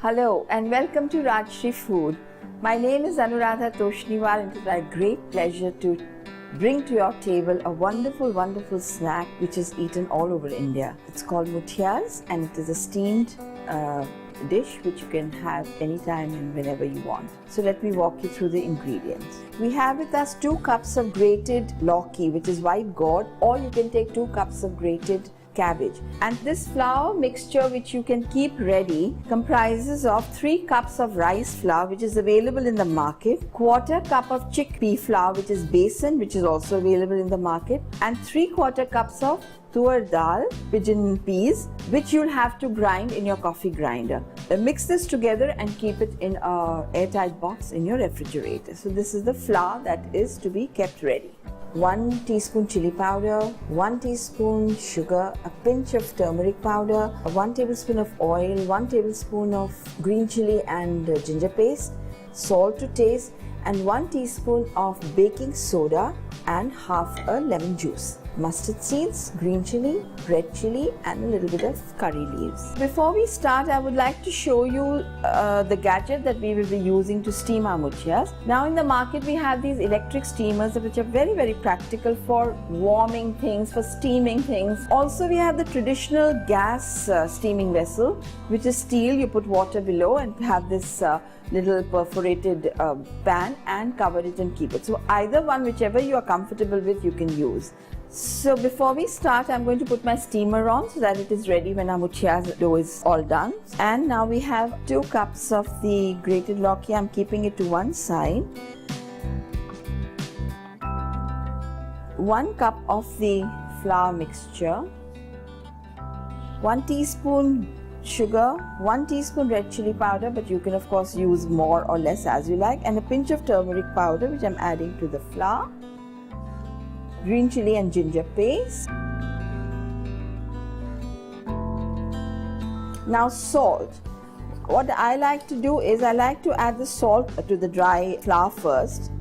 Hello and welcome to Rajshri Food. My name is Annuradha Toshniwal and it is my great pleasure to bring to your table a wonderful snack which is eaten all over India. It's called Muthias and it is a steamed dish which you can have anytime and whenever you want. So let me walk you through the ingredients. We have with us 2 cups of grated lauki, which is white gourd, or you can take 2 cups of grated cabbage. And this flour mixture which you can keep ready comprises of 3 cups of rice flour which is available in the market, 1/4 cup of chickpea flour which is besan which is also available in the market, and 3/4 cups of tur dal, pigeon peas, which you'll have to grind in your coffee grinder. Mix this together and keep it in an airtight box in your refrigerator. So this is the flour that is to be kept ready. 1 teaspoon chilli powder, 1 teaspoon sugar, a pinch of turmeric powder, 1 tablespoon of oil, 1 tablespoon of green chilli and ginger paste, salt to taste, and 1 teaspoon of baking soda and half a lemon juice. Mustard seeds, green chilli, red chilli, and a little bit of curry leaves. Before we start, I would like to show you the gadget that we will be using to steam our muthias. Now in the market we have these electric steamers which are very practical for warming things, for steaming things. Also we have the traditional gas steaming vessel which is steel. You put water below and have this little perforated pan and cover it and keep it. So either one, whichever you are comfortable with, you can use. So before we start, I'm going to put my steamer on so that it is ready when our muthias dough is all done. And now we have 2 cups of the grated lauki. I'm keeping it to one side. 1 cup of the flour mixture, 1 teaspoon sugar, 1 teaspoon red chilli powder, but you can of course use more or less as you like, and a pinch of turmeric powder which I'm adding to the flour, green chilli and ginger paste. Now salt. What I like to do is I like to add the salt to the dry flour first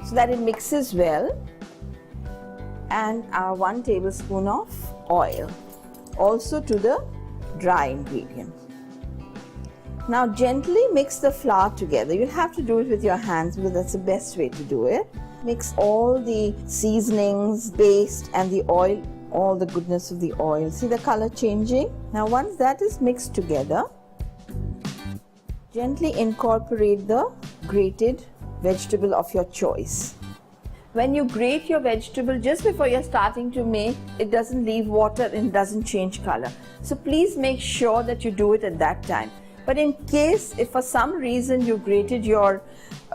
so that it mixes well, and 1 tablespoon of oil also to the dry ingredients. Now gently mix the flour together. You'll have to do it with your hands because that's the best way to do it. Mix all the seasonings, paste and the oil, all the goodness of the oil. See the color changing? Now once that is mixed together, gently incorporate the grated vegetable of your choice. When you grate your vegetable just before you're starting to make, it doesn't leave water and doesn't change color. So please make sure that you do it at that time. But in case if for some reason you grated your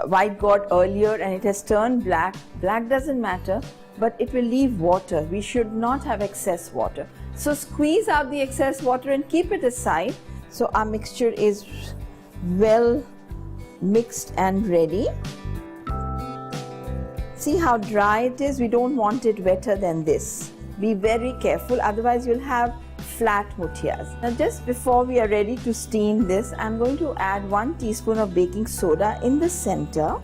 white gourd earlier and it has turned black, black doesn't matter, but it will leave water. We should not have excess water. So squeeze out the excess water and keep it aside. So our mixture is well mixed and ready. See how dry it is? We don't want it wetter than this. Be very careful, otherwise you'll have flat muthias. Now just before we are ready to steam this, I'm going to add 1 teaspoon of baking soda in the center.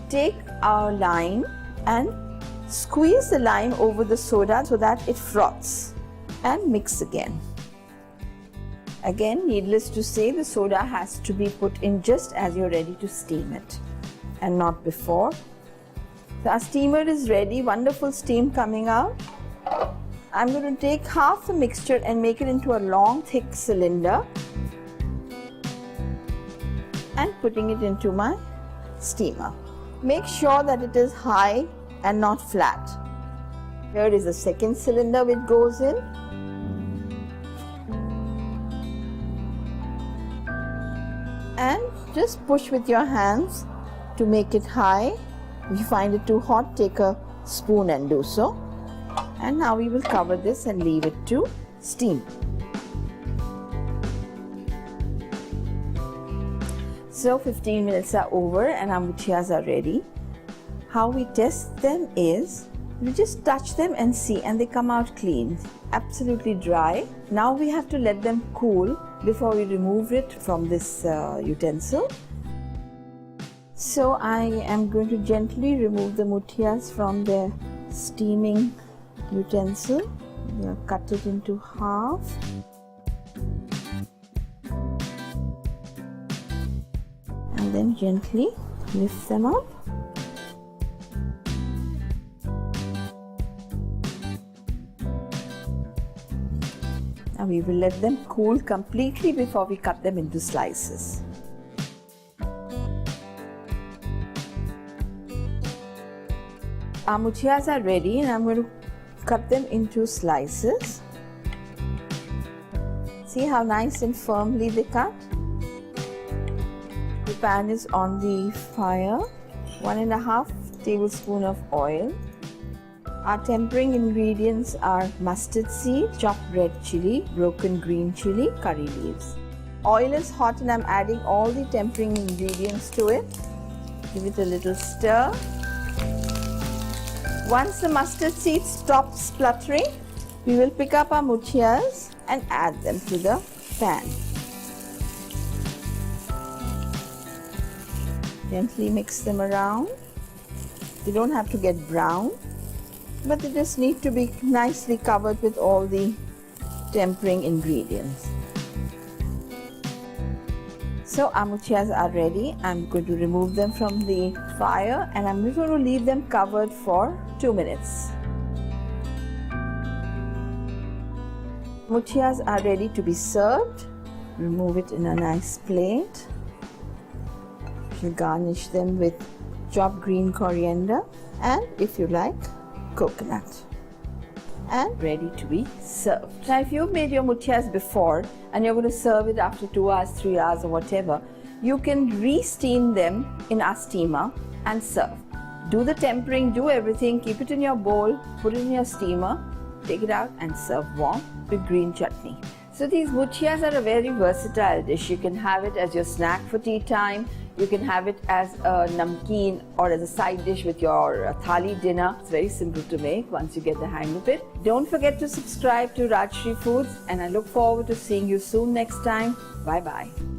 Take our lime and squeeze the lime over the soda so that it froths, and mix again. Again, needless to say, the soda has to be put in just as you're ready to steam it and not before. So our steamer is ready, wonderful steam coming out. I'm going to take half the mixture and make it into a long thick cylinder and putting it into my steamer. Make sure that it is high and not flat. Here is the second cylinder which goes in. And just push with your hands to make it high. If you find it too hot, take a spoon and do so. And now we will cover this and leave it to steam. So 15 minutes are over and our muthias are ready. How we test them is we just touch them and see, and they come out clean, absolutely dry. Now we have to let them cool before we remove it from this utensil. So I am going to gently remove the muthias from their steaming utensil. We'll cut it into half. And then gently lift them up. Now we will let them cool completely before we cut them into slices. Our muthias are ready and I'm going to cut them into slices. See how nice and firmly they cut? The pan is on the fire. 1.5 tablespoons of oil. Our tempering ingredients are mustard seed, chopped red chilli, broken green chilli, curry leaves. Oil is hot and I'm adding all the tempering ingredients to it. Give it a little stir. Once the mustard seed stops spluttering, we will pick up our muthias and add them to the pan. Gently mix them around. They don't have to get brown, but they just need to be nicely covered with all the tempering ingredients. So our muthias are ready. I'm going to remove them from the fire and I'm going to leave them covered for 2 minutes. Muthias are ready to be served. Remove it in a nice plate. We'll garnish them with chopped green coriander and, if you like, coconut. And ready to be served. Now if you've made your muthias before and you're going to serve it after 2 hours, 3 hours or whatever, you can re-steam them in our steamer and serve. Do the tempering, do everything, keep it in your bowl, put it in your steamer, take it out and serve warm with green chutney. So these muthias are a very versatile dish. You can have it as your snack for tea time. You can have it as a namkeen or as a side dish with your thali dinner. It's very simple to make once you get the hang of it. Don't forget to subscribe to Rajshri Foods and I look forward to seeing you soon next time. Bye bye.